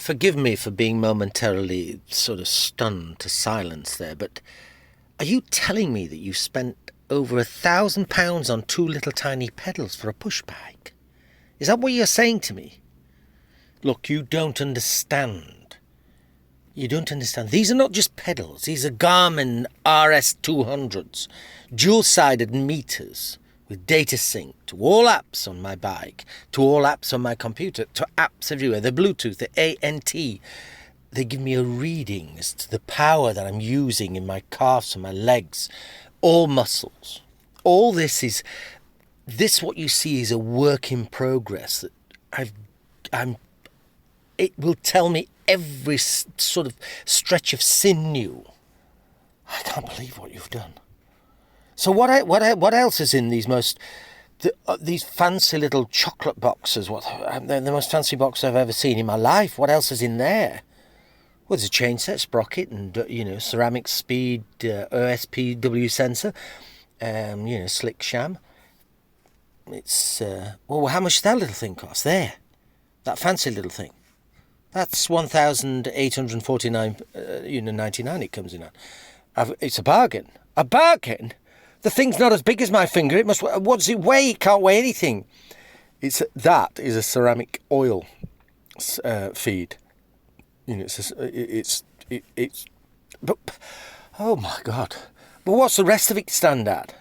Forgive me for being momentarily sort of stunned to silence there, but are you telling me that you spent over £1,000 on two little tiny pedals for a push bike? Is that what you're saying to me? Look, you don't understand. You don't understand. These are not just pedals. These are Garmin RS200s, dual-sided meters with data sync to all apps on my bike, to all apps on my computer, to apps everywhere. The Bluetooth, the ANT. They give me a reading as to the power that I'm using in my calves and my legs, all muscles. All this what you see is a work in progress that it will tell me every sort of stretch of sinew. I can't believe what you've done. So what else is in these fancy little chocolate boxes? They're the most fancy box I've ever seen in my life. What else is in there? Well, there's a chain set, sprocket, and ceramic speed, OSPW sensor, slick sham. It's how much does that little thing cost? There, that fancy little thing. That's 1,849, 99. It comes in at. It's a bargain. A bargain. The thing's not as big as my finger. It must. What does it weigh? It can't weigh anything. That is a ceramic oil feed. But oh my God! But what's the rest of it stand at?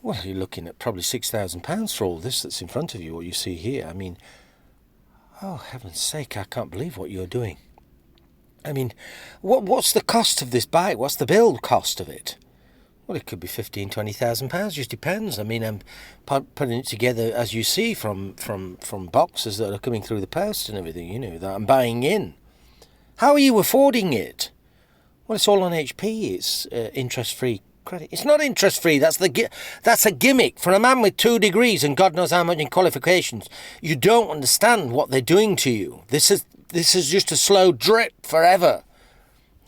Well, you're looking at probably £6,000 for all this that's in front of you. What you see here. I mean, oh heaven's sake! I can't believe what you're doing. I mean, what's the cost of this bike? What's the build cost of it? Well, it could be £15,000-20,000. Just depends. I mean, I'm putting it together as you see from boxes that are coming through the post and everything. That I'm buying in. How are you affording it? Well, it's all on HP. It's interest-free credit. It's not interest-free. That's a gimmick for a man with 2 degrees and God knows how much in qualifications. You don't understand what they're doing to you. This is just a slow drip forever.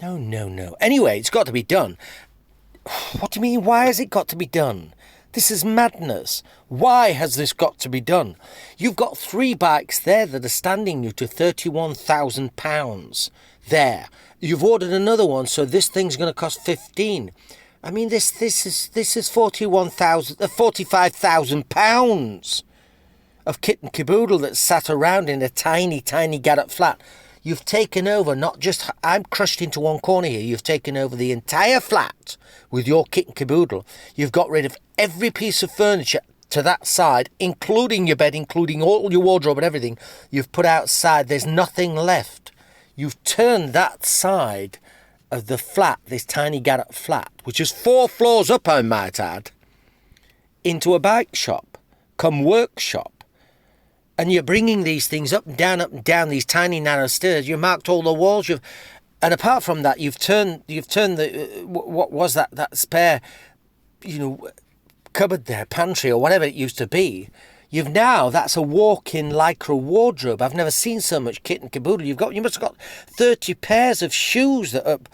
No. Anyway, it's got to be done. What do you mean? Why has it got to be done? This is madness. Why has this got to be done? You've got 3 bikes there that are standing you to £31,000 there. You've ordered another one, so this thing's going to cost 15. I mean, this is £45,000 of kit and caboodle that's sat around in a tiny, tiny garret flat. You've taken over, not just, I'm crushed into one corner here, you've taken over the entire flat with your kit and caboodle. You've got rid of every piece of furniture to that side, including your bed, including all your wardrobe and everything. You've put outside, there's nothing left. You've turned that side of the flat, this tiny garret flat, which is 4 floors up, I might add, into a bike shop, come workshop. And you're bringing these things up and down these tiny narrow stairs. You marked all the walls. And apart from that, you've turned the what was that spare, cupboard there, pantry or whatever it used to be. That's a walk-in Lycra wardrobe. I've never seen so much kit and caboodle. You must have got 30 pairs of shoes that up.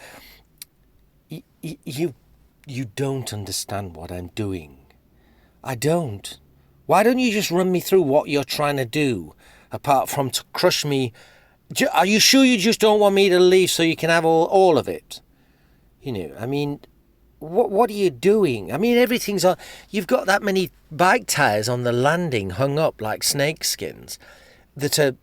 You don't understand what I'm doing. I don't. Why don't you just run me through what you're trying to do, apart from to crush me? Are you sure you just don't want me to leave so you can have all of it? I mean, what are you doing? I mean, everything's on. You've got that many bike tyres on the landing hung up like snake skins that are,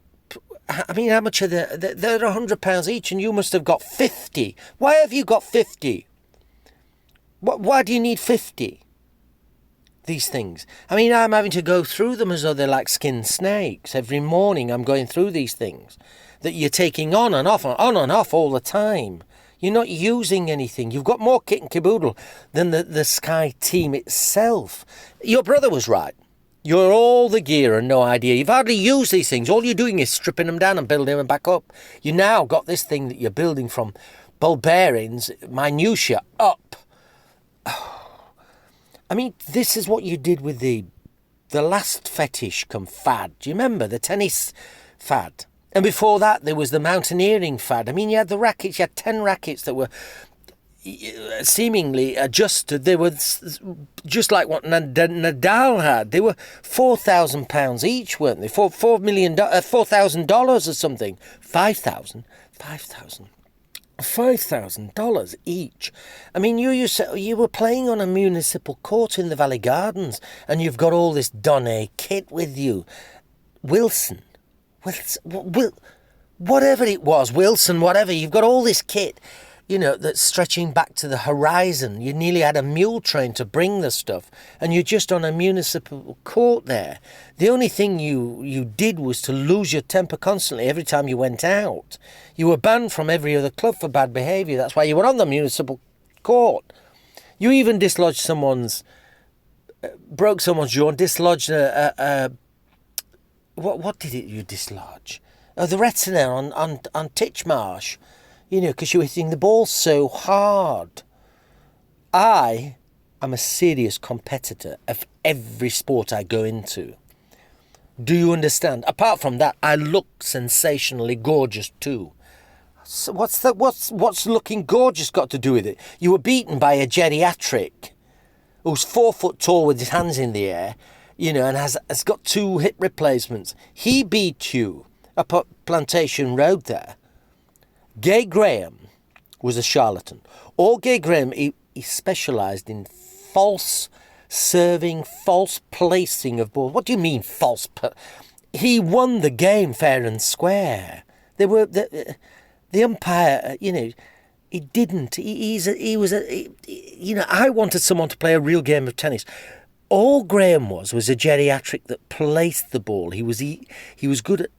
I mean, how much are they? They're £100 each and you must have got 50. Why have you got 50? Why do you need 50? These things. I mean, I'm having to go through them as though they're like skinned snakes. Every morning I'm going through these things that you're taking on and off all the time. You're not using anything. You've got more kit and caboodle than the Sky team itself. Your brother was right. You're all the gear and no idea. You've hardly used these things. All you're doing is stripping them down and building them back up. You now got this thing that you're building from ball bearings, minutiae, up. I mean, this is what you did with the last fetish come fad. Do you remember the tennis fad? And before that, there was the mountaineering fad. I mean, you had the rackets. You had 10 rackets that were, seemingly adjusted. They were just like what Nadal had. They were £4,000 each, weren't they? $4,000 or something. $5,000 each. I mean, you were playing on a municipal court in the Valley Gardens, and you've got all this Donné kit with you. Wilson, whatever it was, Wilson, whatever. You've got all this kit, that's stretching back to the horizon. You nearly had a mule train to bring the stuff, and you're just on a municipal court there. The only thing you did was to lose your temper constantly every time you went out. You were banned from every other club for bad behaviour. That's why you were on the municipal court. You even dislodged broke someone's jaw and dislodged what did it you dislodge? Oh, the retina on Titchmarsh. Because you were hitting the ball so hard. I am a serious competitor of every sport I go into. Do you understand? Apart from that, I look sensationally gorgeous too. So what's looking gorgeous got to do with it? You were beaten by a geriatric who's 4 foot tall with his hands in the air, and has got 2 hip replacements. He beat you up at Plantation Road there. Gay Graham was a charlatan. All Gay Graham, he specialised in false serving, false placing of balls. What do you mean false? He won the game fair and square. They were the umpire. He didn't. I wanted someone to play a real game of tennis. All Graham was a geriatric that placed the ball. He was good at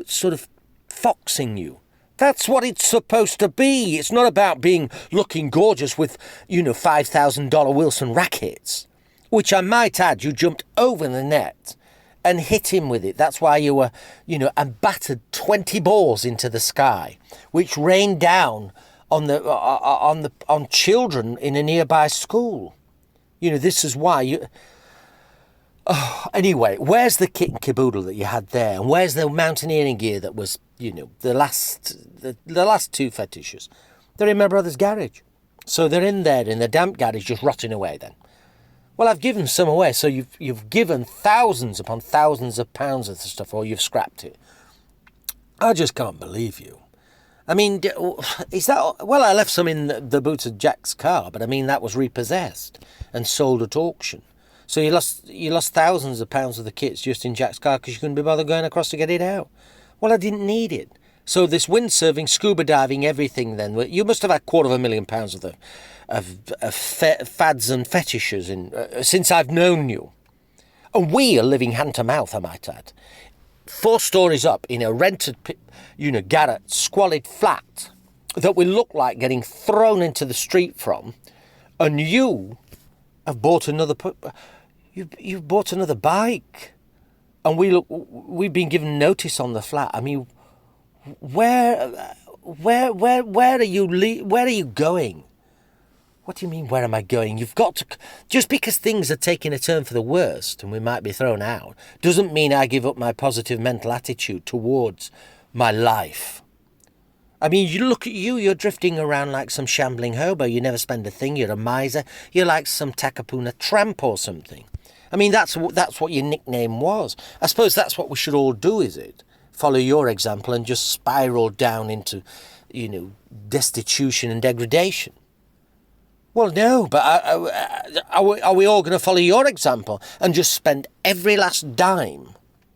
sort of foxing you. That's what it's supposed to be. It's not about looking gorgeous with, $5,000 Wilson rackets, which I might add, you jumped over the net and hit him with it. That's why you were, and battered 20 balls into the sky, which rained down on children in a nearby school. This is why you. Oh, anyway, where's the kit and caboodle that you had there? And where's the mountaineering gear that was, the last 2 fetishes? They're in my brother's garage. So they're in there in the damp garage just rotting away then. Well, I've given some away, so you've given thousands upon thousands of pounds of the stuff, or you've scrapped it. I just can't believe you. I mean, is that... Well, I left some in the boot of Jack's car, but I mean, that was repossessed and sold at auction. So you lost thousands of pounds of the kits just in Jack's car because you couldn't be bothered going across to get it out. Well, I didn't need it. So this windsurfing, scuba diving, everything then, you must have had £250,000 of fads and fetishes since I've known you. And we are living hand to mouth, I might add. 4 stories up in a rented, garret, squalid flat that we look like getting thrown into the street from, and you have bought another... You've bought another bike, and we've been given notice on the flat. I mean, where are you going? What do you mean, where am I going? You've got to... Just because things are taking a turn for the worst and we might be thrown out, doesn't mean I give up my positive mental attitude towards my life. I mean, you look at you're drifting around like some shambling hobo. You never spend a thing. You're a miser. You're like some Takapuna tramp or something. I mean, that's what your nickname was. I suppose that's what we should all do, is it? Follow your example and just spiral down into, destitution and degradation. Well, no, but are we all going to follow your example and just spend every last dime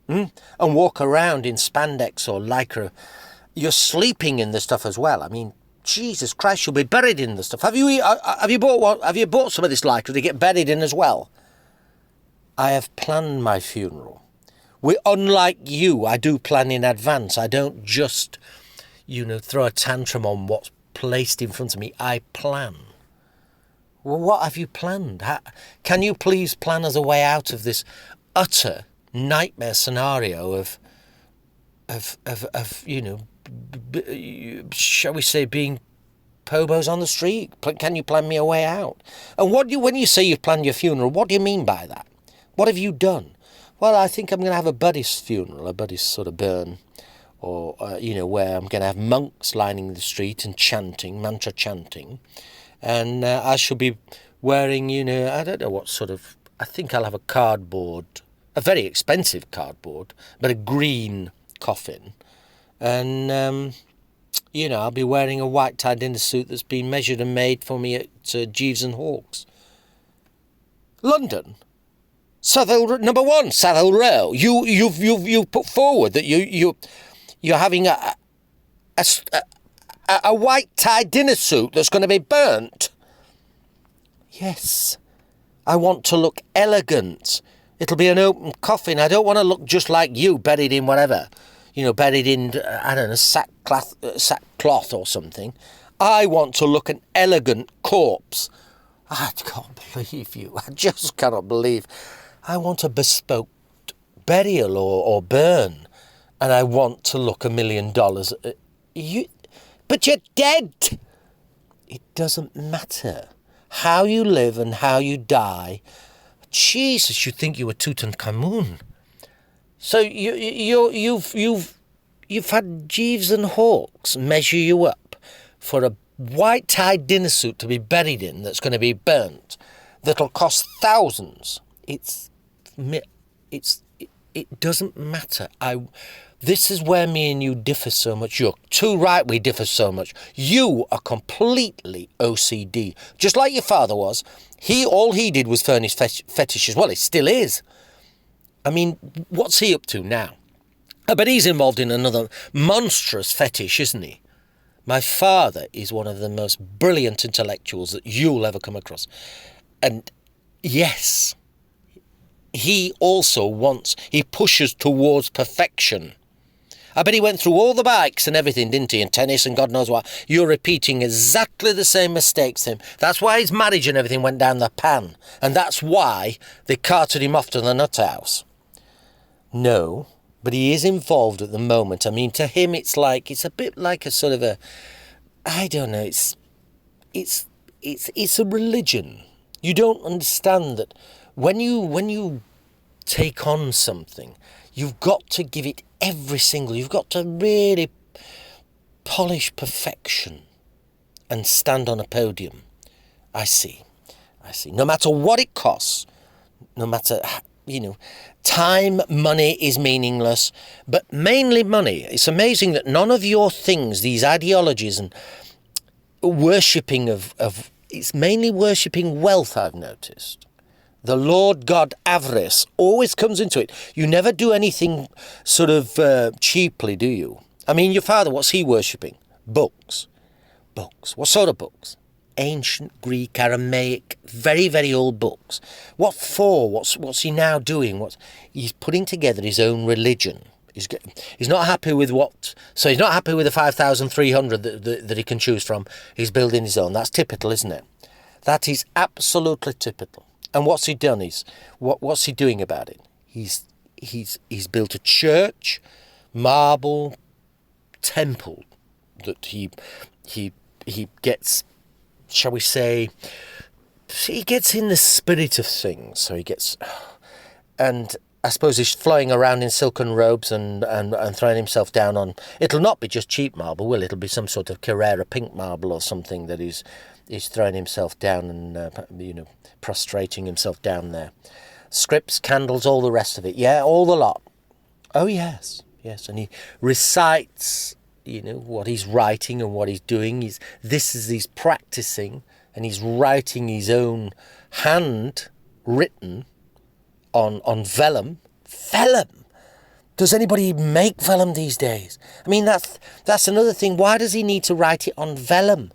and walk around in spandex or lycra? You're sleeping in the stuff as well. I mean, Jesus Christ, you'll be buried in the stuff. Have you bought some of this lycra to get buried in as well? I have planned my funeral. Unlike you, I do plan in advance. I don't just, throw a tantrum on what's placed in front of me. I plan. Well, what have you planned? Can you please plan us a way out of this utter nightmare scenario of shall we say, being pobos on the street? Can you plan me a way out? And when you say you've planned your funeral, what do you mean by that? What have you done? Well, I think I'm going to have a Buddhist funeral, a Buddhist sort of burn, or, where I'm going to have monks lining the street and chanting, mantra chanting, And I shall be wearing, I don't know what sort of, I think I'll have a cardboard, a very expensive cardboard, but a green coffin. And, I'll be wearing a white tie dinner suit that's been measured and made for me at Jeeves and Hawkes. London. Number one, Savile Row. You've put forward that you're having a white tie dinner suit that's going to be burnt. Yes, I want to look elegant. It'll be an open coffin. I don't want to look just like you, buried in whatever. Buried in, I don't know, sackcloth or something. I want to look an elegant corpse. I can't believe you. I just cannot believe. I want a bespoke burial or burn, and I want to look $1 million. But you're dead. It doesn't matter how you live and how you die. Jesus, you think you were Tutankhamun. So you've had Jeeves and Hawkes measure you up for a white tie dinner suit to be buried in that's going to be burnt, that'll cost thousands. It doesn't matter. This is where me and you differ so much. You're too right, we differ so much. You are completely OCD, just like your father was. All he did was furnish fetishes. Well, it still is. I mean, what's he up to now? I bet he's involved in another monstrous fetish, isn't he? My father is one of the most brilliant intellectuals that you'll ever come across. And yes, he also he pushes towards perfection. I bet he went through all the bikes and everything, didn't he? And tennis and God knows what. You're repeating exactly the same mistakes as him. That's why his marriage and everything went down the pan. And that's why they carted him off to the nut house. No, but he is involved at the moment. I mean, to him, it's a bit like a sort of I don't know, it's a religion. You don't understand that when you take on something, you've got to give it you've got to really polish perfection and stand on a podium. I see. No matter what it costs, no matter, time, money is meaningless, but mainly money. It's amazing that none of your things, these ideologies and worshipping of it's mainly worshipping wealth, I've noticed. The Lord God avarice always comes into it. You never do anything sort of cheaply, do you? I mean, your father, what's he worshipping? Books. What sort of books? Ancient Greek, Aramaic, very, very old books. What for? What's he now doing? He's putting together his own religion. He's not happy with so he's not happy with the 5,300 that he can choose from. He's building his own. That's typical, isn't it? That is absolutely typical. And what's he done? What's he doing about it? He's built a church, marble, temple that he gets, shall we say, he gets in the spirit of things. So he gets, and I suppose he's flying around in silken robes and throwing himself down on. It'll not be just cheap marble, will it? It'll be some sort of Carrera pink marble or something that he's throwing himself down and prostrating himself down there. Scripts, candles, all the rest of it. Yeah, all the lot. Oh yes, and he recites, what he's writing and what he's doing. He's practicing, and he's writing his own handwritten on vellum. Vellum. Does anybody make vellum these days? I mean, that's another thing. Why does he need to write it on vellum?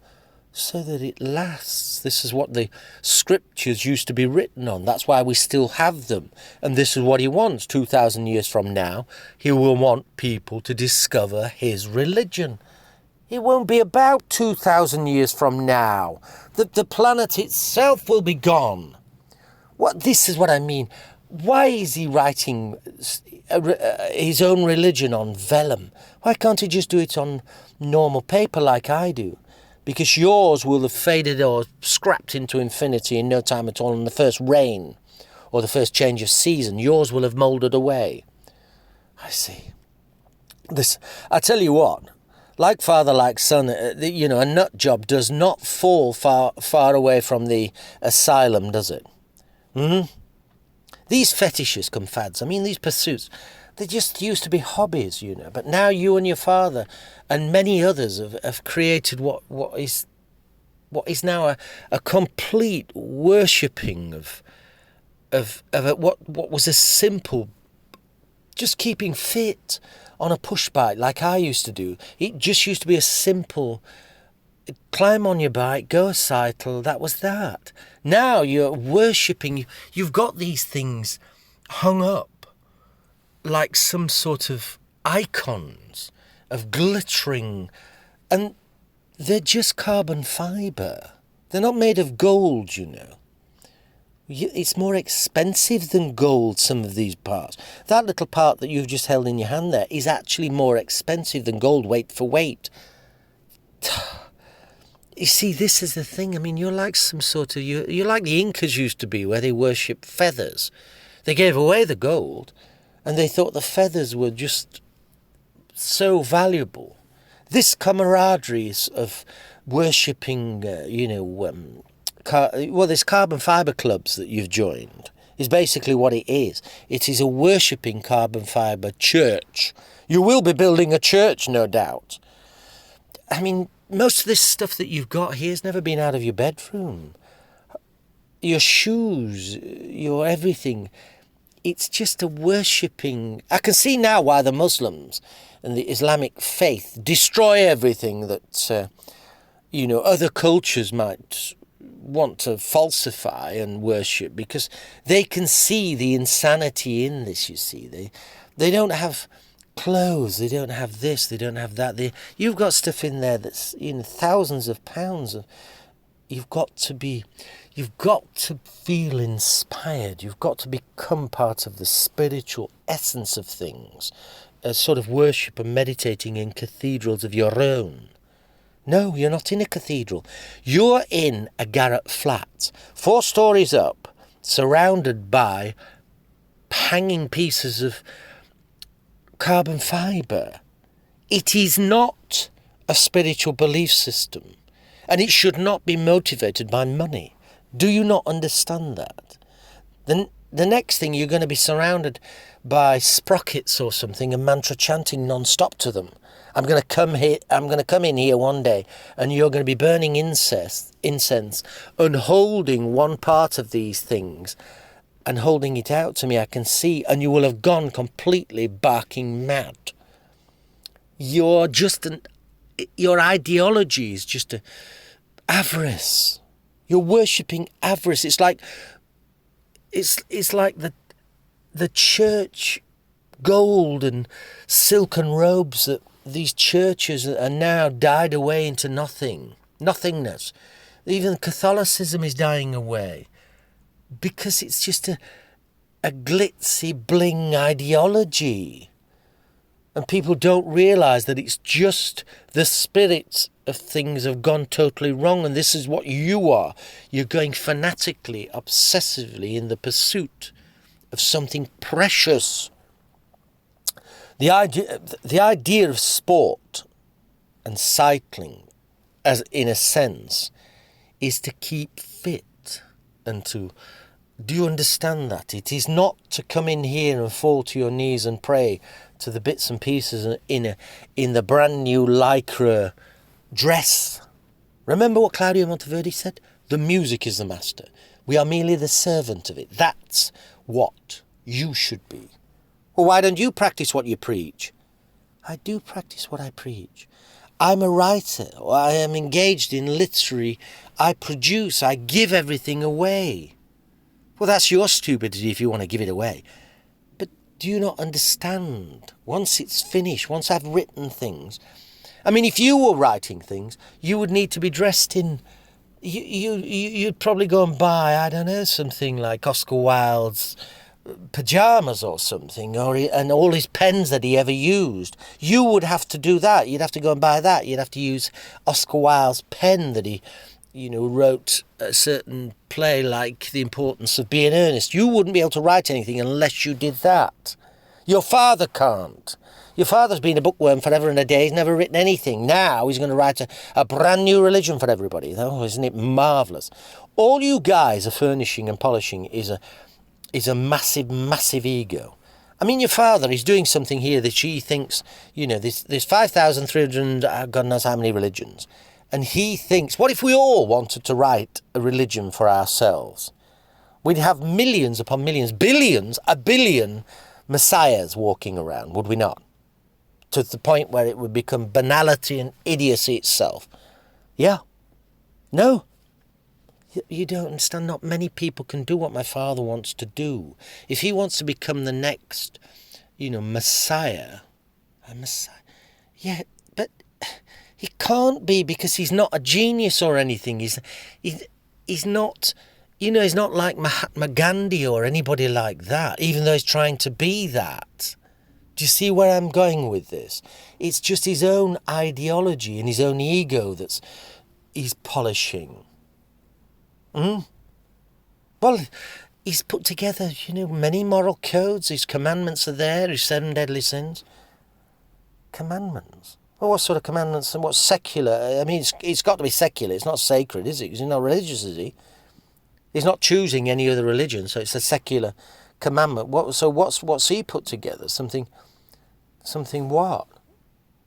So that it lasts. This is what the scriptures used to be written on. That's why we still have them. And this is what he wants. 2,000 years from now, he will want people to discover his religion. It won't be about 2,000 years from now. The planet itself will be gone. This is what I mean. Why is he writing his own religion on vellum? Why can't he just do it on normal paper like I do? Because yours will have faded or scrapped into infinity in no time at all. In the first rain or the first change of season, yours will have mouldered away. I see. I tell you what, Like father, like son, a nut job does not fall far away from the asylum, does it? These fetishes come fads. I mean, these pursuits, they just used to be hobbies, But now you and your father and many others have created what is now a complete worshipping what was a simple, just keeping fit on a push bike like I used to do. It just used to be a simple climb on your bike, go a cycle, that was that. Now you're worshipping, you've got these things hung up like some sort of icons of glittering, and they're just carbon fibre. They're not made of gold, It's more expensive than gold, some of these parts. That little part that you've just held in your hand there is actually more expensive than gold, weight for weight. You see, this is the thing. I mean, you're like some sort of... You're like the Incas used to be, where they worship feathers. They gave away the gold, and they thought the feathers were just so valuable. This camaraderie of worshipping, this carbon fibre clubs that you've joined is basically what it is. It is a worshipping carbon fibre church. You will be building a church, no doubt. I mean, most of this stuff that you've got here has never been out of your bedroom. Your shoes, your everything. It's just a worshipping... I can see now why the Muslims and the Islamic faith destroy everything that, other cultures might want to falsify and worship, because they can see the insanity in this, you see. They don't have clothes, they don't have this, they don't have that. You've got stuff in there that's thousands of pounds. You've got to feel inspired. You've got to become part of the spiritual essence of things, a sort of worship and meditating in cathedrals of your own. No, you're not in a cathedral. You're in a garret flat, 4 stories up, surrounded by hanging pieces of carbon fibre. It is not a spiritual belief system, and it should not be motivated by money. Do you not understand that? The next thing, you're going to be surrounded by sprockets or something and mantra chanting non-stop to them. I'm going to come in here one day, and you're going to be burning incense and holding one part of these things and holding it out to me, I can see, and you will have gone completely barking mad. Your ideology is just avarice. You're worshipping avarice. It's like the church gold and silken robes that these churches are now died away into nothingness. Even Catholicism is dying away, because it's just a glitzy bling ideology. And people don't realise that it's just the spirits of things have gone totally wrong, and this is what you are. You're going fanatically, obsessively in the pursuit of something precious. The idea of sport and cycling, as in a sense, is to keep fit and to... Do you understand that? It is not to come in here and fall to your knees and pray to the bits and pieces in the brand new lycra dress. Remember what Claudio Monteverdi said? The music is the master. We are merely the servant of it. That's what you should be. Well, why don't you practice what you preach? I do practice what I preach. I'm a writer. I am engaged in literary. I produce. I give everything away. Well, that's your stupidity if you want to give it away. But do you not understand? Once it's finished, once I've written things... I mean, if you were writing things, you would need to be dressed in... You'd probably go and buy, I don't know, something like Oscar Wilde's pyjamas or something, and all his pens that he ever used. You would have to do that. You'd have to go and buy that. You'd have to use Oscar Wilde's pen that he, wrote a certain play like The Importance of Being Earnest. You wouldn't be able to write anything unless you did that. Your father can't. Your father's been a bookworm forever and a day. He's never written anything. Now he's going to write a brand new religion for everybody. Oh, isn't it marvellous? All you guys are furnishing and polishing is a massive, massive ego. I mean, your father is doing something here that he thinks, there's 5,300, God knows how many religions. And he thinks, what if we all wanted to write a religion for ourselves? We'd have millions upon millions, billions, a billion messiahs walking around, would we not? To the point where it would become banality and idiocy itself. Yeah. No. You don't understand. Not many people can do what my father wants to do. If he wants to become the next, Messiah, a Messiah. Yeah, but he can't be, because he's not a genius or anything. He's not, he's not like Mahatma Gandhi or anybody like that, even though he's trying to be that. Do you see where I'm going with this? It's just his own ideology and his own ego he's polishing. Well, he's put together, many moral codes. His commandments are there, his 7 deadly sins. Commandments? Well, what sort of commandments, and what's secular? I mean, it's got to be secular. It's not sacred, is it? Because he's not religious, is he? He's not choosing any other religion, so it's a secular commandment. What's he put together? Something what?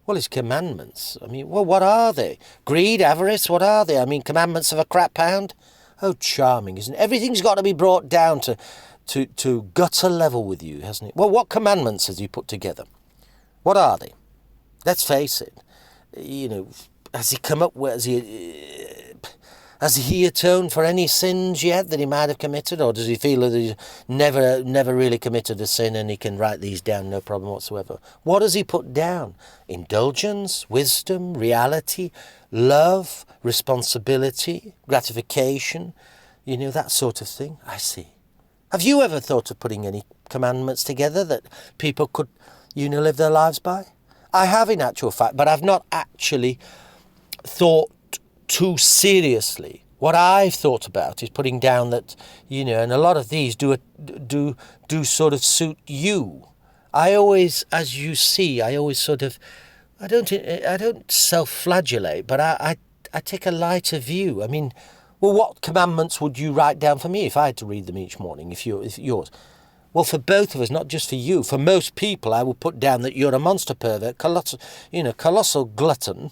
Well, his commandments. I mean, what are they? Greed, avarice, what are they? I mean, commandments of a crap pound? Oh, charming, isn't it? Everything's got to be brought down to gutter level with you, hasn't it? Well, what commandments has he put together? What are they? Let's face it. Has he come up with... Has he atoned for any sins yet that he might have committed? Or does he feel that he's never really committed a sin and he can write these down, no problem whatsoever? What does he put down? Indulgence, wisdom, reality, love, responsibility, gratification, that sort of thing. I see. Have you ever thought of putting any commandments together that people could, live their lives by? I have, in actual fact, but I've not actually thought too seriously. What I've thought about is putting down that, and a lot of these do sort of suit you. I always, as you see, I don't self-flagellate, but I take a lighter view. I mean, well, what commandments would you write down for me if I had to read them each morning, if yours? Well, for both of us, not just for you. For most people, I would put down that you're a monster pervert, colossal glutton,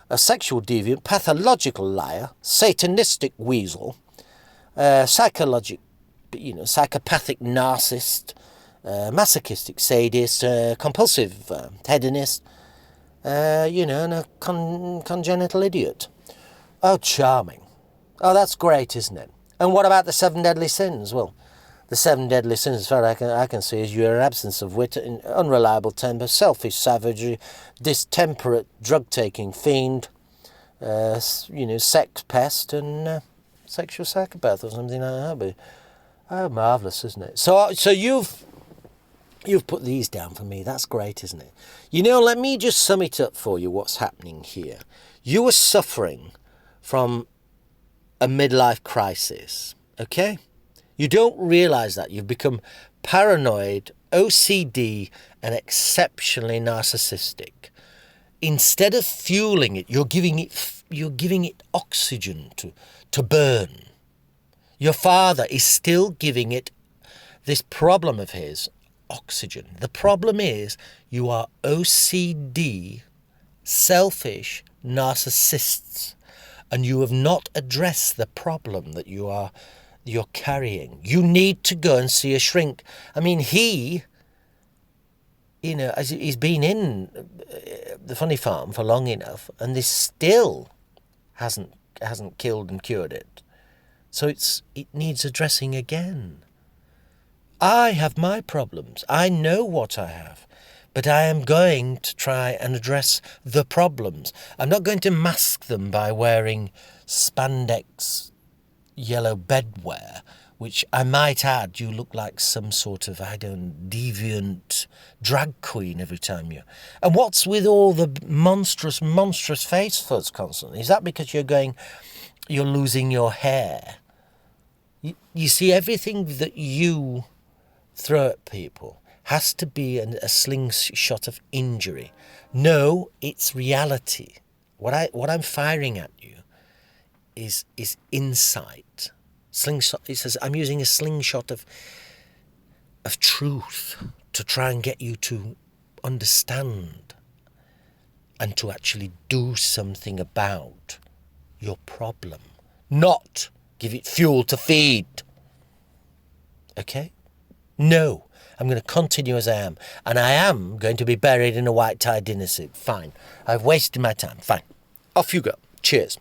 a sexual deviant, pathological liar, satanistic weasel, psychopathic narcissist, masochistic sadist, compulsive hedonist, and a congenital idiot. Oh, charming. Oh, that's great, isn't it? And what about the 7 deadly sins? Well, the 7 deadly sins, as far as I can see, is your absence of wit, unreliable temper, selfish savagery, distemperate drug-taking fiend, sex pest, and sexual psychopath or something like that. Oh, marvellous, isn't it? So you've put these down for me. That's great, isn't it? Let me just sum it up for you, what's happening here. You are suffering from a midlife crisis, okay? You don't realise that. You've become paranoid, OCD, and exceptionally narcissistic. Instead of fueling it, you're giving it oxygen to burn. Your father is still giving it, this problem of his, oxygen. The problem is you are OCD, selfish narcissists, and you have not addressed the problem that you're carrying. You need to go and see a shrink. I mean, as he's been in the funny farm for long enough, and this still hasn't killed and cured it. So it needs addressing again. I have my problems. I know what I have. But I am going to try and address the problems. I'm not going to mask them by wearing spandex yellow bedwear, which I might add, you look like some sort of, deviant drag queen every time you... And what's with all the monstrous face fuzz constantly? Is that because you're losing your hair? You see, everything that you throw at people has to be a slingshot of injury. No, it's reality. What I'm firing at you is insight. Slingshot. It says I'm using a slingshot of truth to try and get you to understand and to actually do something about your problem, not give it fuel to feed. Okay? No, I'm going to continue as I am, and I am going to be buried in a white tie dinner suit. Fine. I've wasted my time. Fine. Off you go. Cheers.